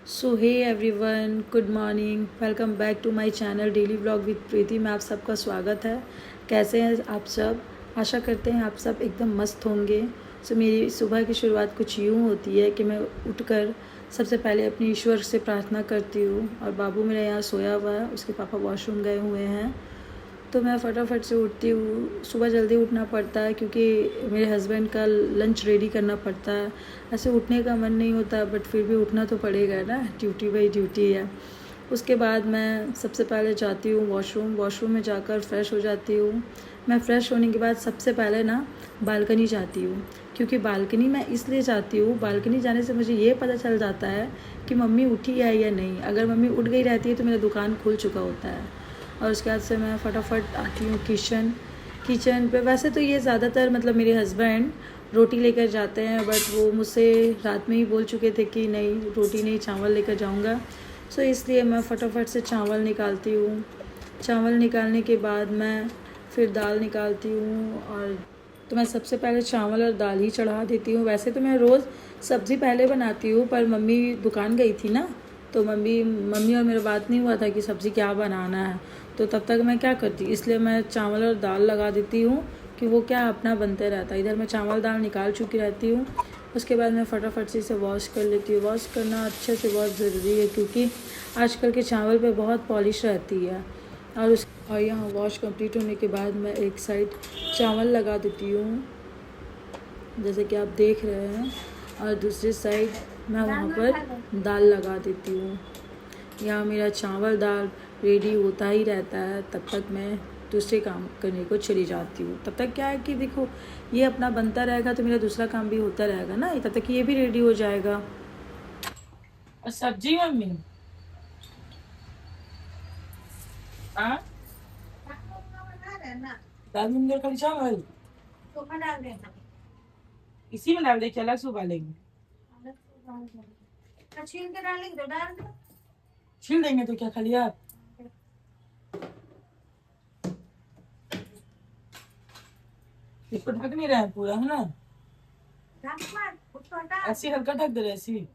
So hey everyone, good morning. Welcome back to my channel daily vlog with Preeti में आप सबका स्वागत है। कैसे हैं आप सब? आशा करते हैं आप सब एकदम मस्त होंगे। सो मेरी सुबह की शुरुआत कुछ यूँ होती है कि मैं उठकर सबसे पहले अपनी ईश्वर से प्रार्थना करती हूँ। और बाबू मेरा यहाँ सोया हुआ है, उसके पापा वॉशरूम गए हुए हैं, तो मैं फटाफट से उठती हूँ। सुबह जल्दी उठना पड़ता है क्योंकि मेरे हस्बैंड का लंच रेडी करना पड़ता है। ऐसे उठने का मन नहीं होता, बट फिर भी उठना तो पड़ेगा ना, ड्यूटी बाई ड्यूटी है। उसके बाद मैं सबसे पहले जाती हूँ वॉशरूम में जाकर फ़्रेश हो जाती हूँ। मैं फ़्रेश होने के बाद सबसे पहले ना बालकनी जाती हूँ, क्योंकि बालकनी मैं इसलिए जाती हूँ, बालकनी जाने से मुझे ये पता चल जाता है कि मम्मी उठी है या नहीं। अगर मम्मी उठ गई रहती है तो मेरा दुकान खुल चुका होता है। और उसके बाद से मैं फटाफट आती हूँ किचन पे। वैसे तो ये ज़्यादातर मतलब मेरे हस्बैंड रोटी लेकर जाते हैं, बट वो मुझसे रात में ही बोल चुके थे कि नहीं, रोटी नहीं, चावल लेकर जाऊँगा। सो इसलिए मैं फटाफट से चावल निकालती हूँ। चावल निकालने के बाद मैं फिर दाल निकालती हूँ। और तो मैं सबसे पहले चावल और दाल ही चढ़ा देती हूँ। वैसे तो मैं रोज़ सब्ज़ी पहले बनाती हूँ, पर मम्मी दुकान गई थी ना, तो मम्मी और मेरा बात नहीं हुआ था कि सब्ज़ी क्या बनाना है। तो तब तक मैं क्या करती, इसलिए मैं चावल और दाल लगा देती हूँ कि वो क्या अपना बनते रहता है। इधर मैं चावल दाल निकाल चुकी रहती हूँ। उसके बाद मैं फटाफट से इसे वॉश कर लेती हूँ। वॉश करना अच्छे से बहुत ज़रूरी है, क्योंकि आजकल के चावल पे बहुत पॉलिश रहती है। और यहाँ वॉश कंप्लीट होने के बाद मैं एक साइड चावल लगा देती हूँ, जैसे कि आप देख रहे हैं, और दूसरी साइड मैं वहाँ पर दाल लगा देती हूँ। यहाँ मेरा चावल दाल रेडी होता ही रहता है, तब तक मैं दूसरे काम करने को चली जाती हूँ। तब तक क्या है कि देखो, ये अपना बनता रहेगा तो मेरा दूसरा काम भी होता रहेगा ना, तब तक ये भी रेडी हो जाएगा। और सब्जी मम्मी हाँ, दाल मूंग खाली चावल इसी में डाल दे के अलग से उबालेंगे? छील के डालेंगे तो डाल दो। छील देंगे तो क्या खाली आप? इसको ढक नहीं रहा है पूरा, है ना? ऐसे हल्का ढक दे रहे, ऐसी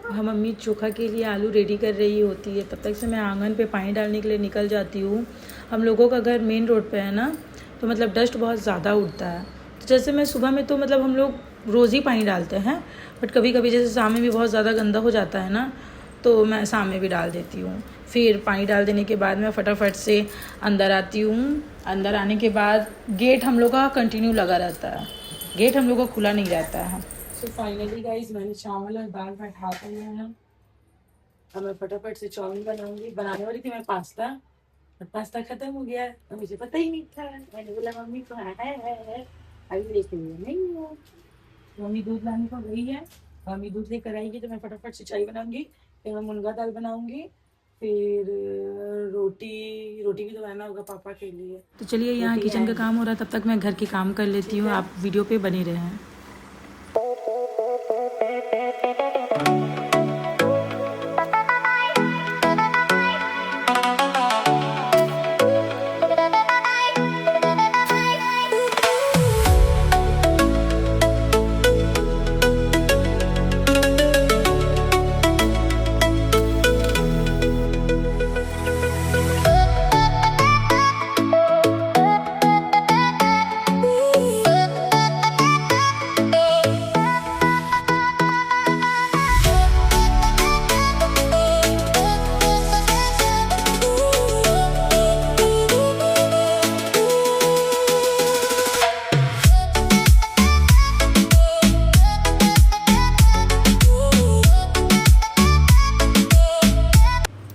हाँ, मम्मी चोखा के लिए आलू रेडी कर रही होती है, तब तक से मैं आंगन पे पानी डालने के लिए निकल जाती हूँ। हम लोगों का घर मेन रोड पे है ना, तो मतलब डस्ट बहुत ज़्यादा उड़ता है। तो जैसे मैं सुबह में तो मतलब हम लोग रोज़ ही पानी डालते हैं, बट कभी कभी जैसे शाम में भी बहुत ज़्यादा गंदा हो जाता है ना, तो मैं शाम में भी डाल देती हूँ। फिर पानी डाल देने के बाद मैं फटाफट से अंदर आती हूँ। अंदर आने के बाद गेट हम लोग का कंटिन्यू लगा रहता है, गेट हम लोग का खुला नहीं रहता है। तो फाइनली गाइस, मैंने चावल और दाल बैठा दिए हैं। अब मैं फटाफट से चावल बनाऊंगी। बनाने वाली थी मैं पास्ता, और पास्ता खत्म हो गया और मुझे पता ही नहीं था। मैंने बोला मम्मी को है अभी लेके हुए नहीं हो। मम्मी दूध लाने को गई है, मम्मी दूध लेकर आएगी तो मैं फटाफट से चाय बनाऊंगी। फिर मैं मुनगा दाल बनाऊंगी, फिर रोटी रोटी भी तो बनाना होगा पापा के लिए। तो चलिए, यहाँ किचन का काम हो रहा है, तब तक मैं घर के काम कर लेती हूँ। आप वीडियो पे बने रहें।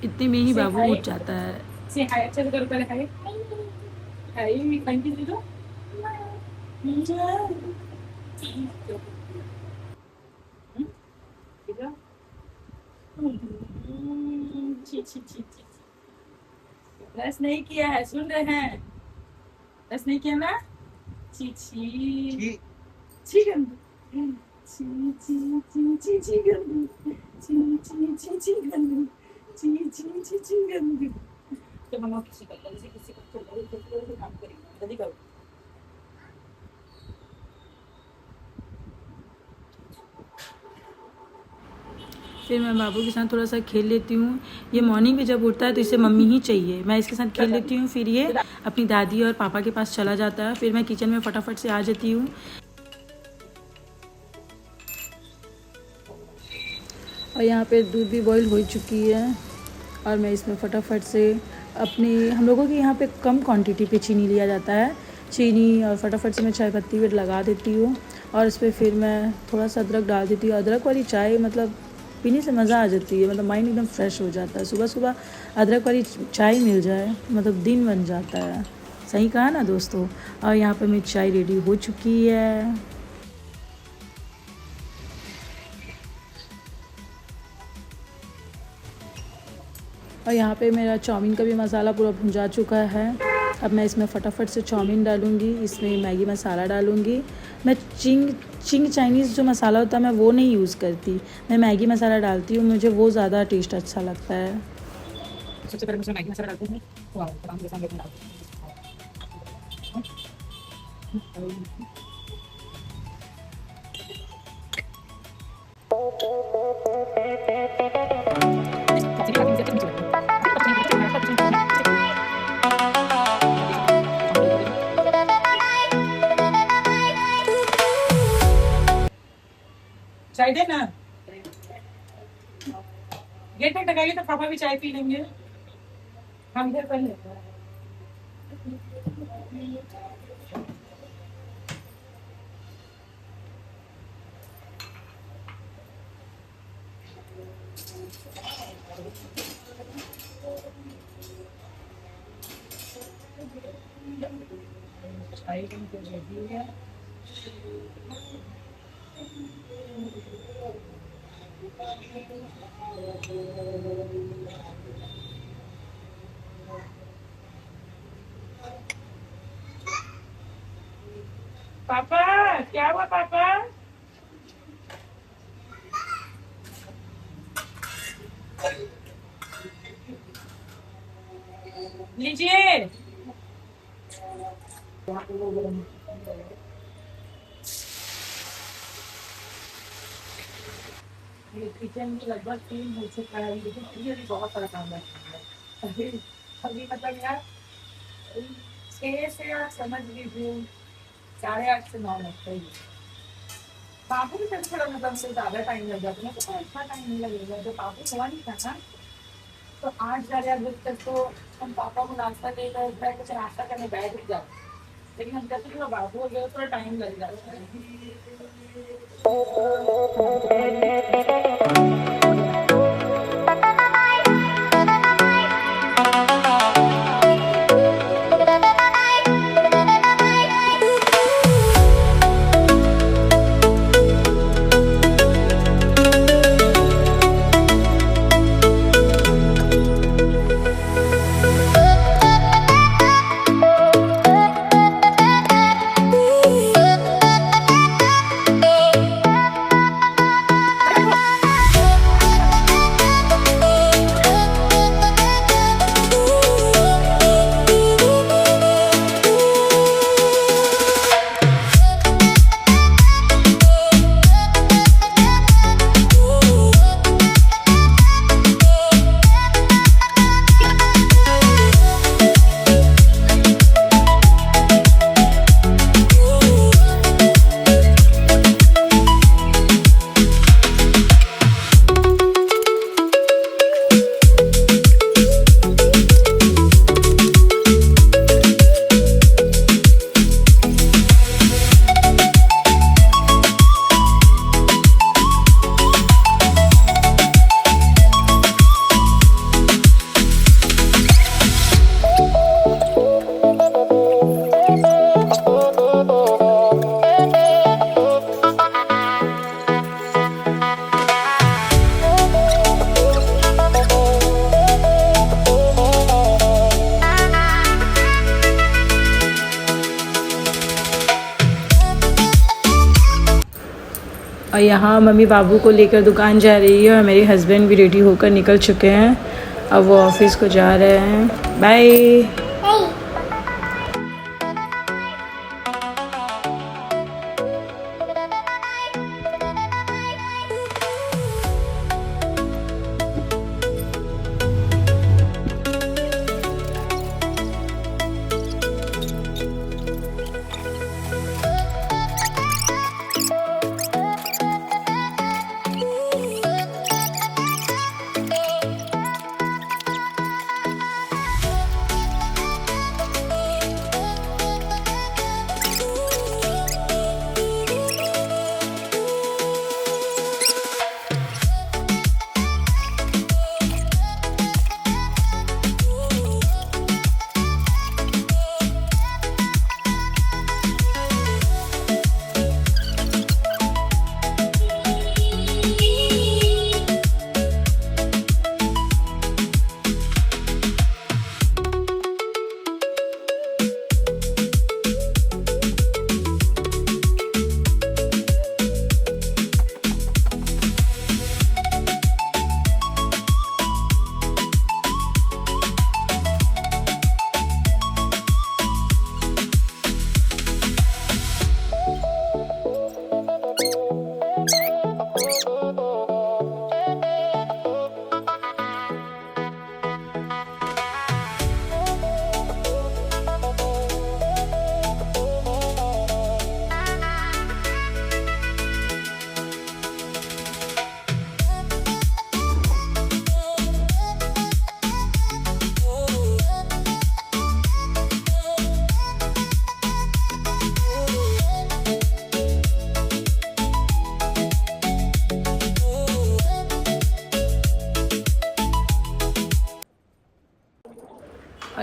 इतने में ही बाबू उठ जाता है। से हाय, अच्छा तो करो पहले हाय। Hi thank you दीदो। ची ची ची ची। ब्रश नहीं किया है, सुन रहे हैं? ब्रश नहीं किया ना? ची ची ची गंदू, ची ची ची ची ची गंदू, ची ची ची ची गंदू, ची ची ची ची गंदू। तो मम्मा किसी को काम करेंगे, जल्दी करो। फिर मैं बाबू के साथ थोड़ा सा खेल लेती हूँ। ये मॉर्निंग में जब उठता है तो इसे मम्मी ही चाहिए, मैं इसके साथ खेल लेती हूँ। फिर ये अपनी दादी और पापा के पास चला जाता है। फिर मैं किचन में फटाफट से आ जाती हूँ। और यहाँ पे दूध भी बॉईल हो चुकी है और मैं इसमें फटाफट से अपनी, हम लोगों के यहाँ पे कम क्वांटिटी पे चीनी लिया जाता है, चीनी और फटाफट से मैं चाय पत्ती भी लगा देती हूँ। और इस पर फिर मैं थोड़ा सा अदरक डाल देती हूँ। अदरक वाली चाय मतलब पीने से मज़ा आ जाती है, मतलब माइंड एकदम फ्रेश हो जाता है। सुबह सुबह अदरक वाली चाय मिल जाए मतलब दिन बन जाता है। सही कहा ना दोस्तों। और यहाँ पर मेरी चाय रेडी हो चुकी है। और यहाँ पे मेरा चाउमीन का भी मसाला पूरा भुंजा चुका है। अब मैं इसमें फटाफट से चाउमीन डालूँगी, इसमें मैगी मसाला डालूँगी। मैं चिंग चाइनीज़ जो मसाला होता है मैं वो नहीं यूज़ करती, मैं मैगी मसाला डालती हूँ, मुझे वो ज़्यादा टेस्ट अच्छा लगता है। सबसे पहले मैं मैगी मसाला डालती हूँ। चाय दे ना, गेट पे टकाइए तो पापा भी चाय पी लेंगे। हम इधर कर लेते हैं। चाय रेडी है। पापा क्या हुआ पापा? लीजिए। किचन में लगभग 3 हो चुका है, लेकिन अभी अभी बहुत सारा काम है। अभी अभी मतलब यार 6 से आप समझ लीजिए 8:30 से 9 लगता ही। बाबू भी कभी थोड़ा मतलब से ज़्यादा टाइम लग जाता है, तो इतना टाइम नहीं लगेगा। जब बाबू हुआ नहीं था ना तो 8 बजे तक तो हम पापा को नाश्ता देकर बैठ कुछ नाश्ता करने बैठ ही जाते, लेकिन हम जैसे थोड़ा बाबू हो गया थोड़ा टाइम लग जाता है। और यहाँ मम्मी बाबू को लेकर दुकान जा रही है और मेरे हस्बैंड भी रेडी होकर निकल चुके हैं। अब वो ऑफिस को जा रहे हैं। बाय।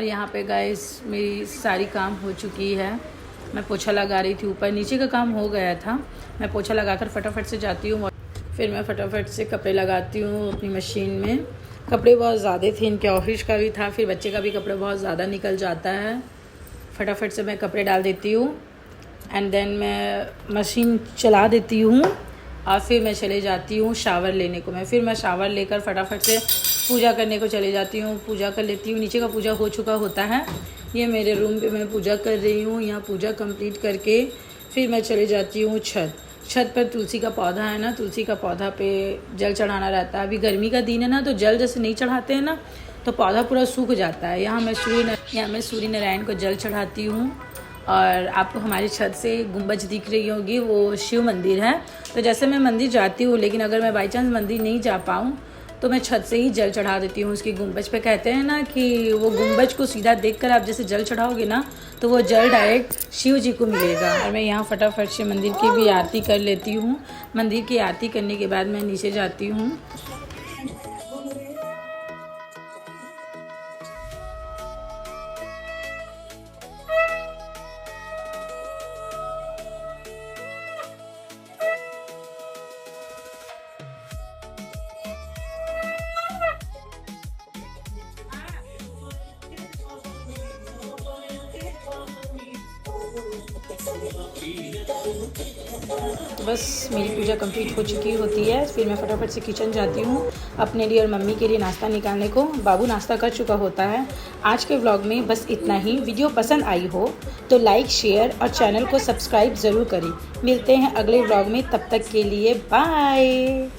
यहाँ पे गाइस मेरी सारी काम हो चुकी है। मैं पोछा लगा रही थी, ऊपर नीचे का काम हो गया था। मैं पोछा लगाकर फटाफट से जाती हूँ, फिर मैं फटाफट से कपड़े लगाती हूँ अपनी मशीन में। कपड़े बहुत ज़्यादा थे, इनके ऑफिस का भी था, फिर बच्चे का भी कपड़े बहुत ज़्यादा निकल जाता है। फटाफट से मैं कपड़े डाल देती हूँ एंड देन मैं मशीन चला देती हूँ और फिर मैं चले जाती हूँ शावर लेने को। फिर मैं शावर लेकर फटाफट से पूजा करने को चले जाती हूँ, पूजा कर लेती हूँ। नीचे का पूजा हो चुका होता है, ये मेरे रूम पे मैं पूजा कर रही हूँ। यहाँ पूजा कंप्लीट करके फिर मैं चले जाती हूँ छत पर। तुलसी का पौधा है ना, तुलसी का पौधा पे जल चढ़ाना रहता है। अभी गर्मी का दिन है ना, तो जल जैसे नहीं चढ़ाते हैं ना तो पौधा पूरा सूख जाता है। यहाँ मैं सूर्य नारायण को जल चढ़ाती हूँ। और आपको हमारी छत से गुंबज दिख रही होगी, वो शिव मंदिर है। तो जैसे मैं मंदिर जाती हूँ, लेकिन अगर मैं बाई चांस मंदिर नहीं जा पाऊँ तो मैं छत से ही जल चढ़ा देती हूँ उसकी गुंबज पे। कहते हैं ना कि वो गुंबज को सीधा देखकर आप जैसे जल चढ़ाओगे ना तो वो जल डायरेक्ट शिव जी को मिलेगा। और मैं यहाँ फटाफट से मंदिर की भी आरती कर लेती हूँ। मंदिर की आरती करने के बाद मैं नीचे जाती हूँ। तो बस मेरी पूजा कंप्लीट हो चुकी होती है। फिर मैं फटाफट से किचन जाती हूँ अपने लिए और मम्मी के लिए नाश्ता निकालने को। बाबू नाश्ता कर चुका होता है। आज के व्लॉग में बस इतना ही। वीडियो पसंद आई हो तो लाइक, शेयर और चैनल को सब्सक्राइब ज़रूर करें। मिलते हैं अगले व्लॉग में, तब तक के लिए बाय।